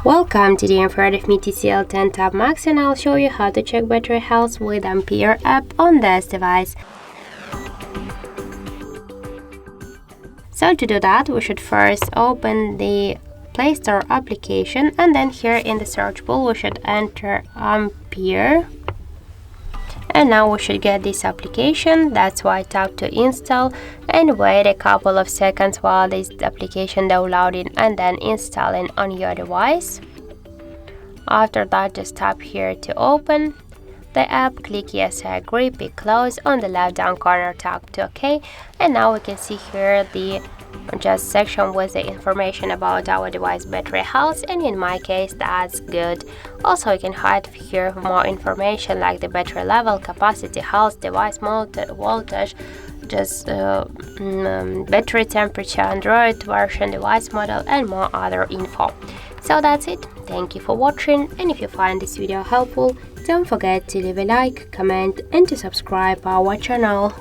Welcome, today I'm front of me TCL 10 Tab Max and I'll show you how to check battery health with Ampere app on this device. So to do that, we should first open the Play Store application, and then here in the search bar we should enter Ampere. And now we should get this application. That's why tap to install and wait a couple of seconds while this application downloading and then installing on your device. After that, just tap here to open the app, click yes I agree, pick close, on the left down corner tap to OK, and now we can see here the just section with the information about our device battery health, and in my case that's good. Also you can hide here more information like the battery level, capacity, health, device voltage, just battery temperature, Android version, device model, and more other info. So that's it. Thank you for watching, and if you find this video helpful, don't forget to leave a like, comment, and to subscribe our channel.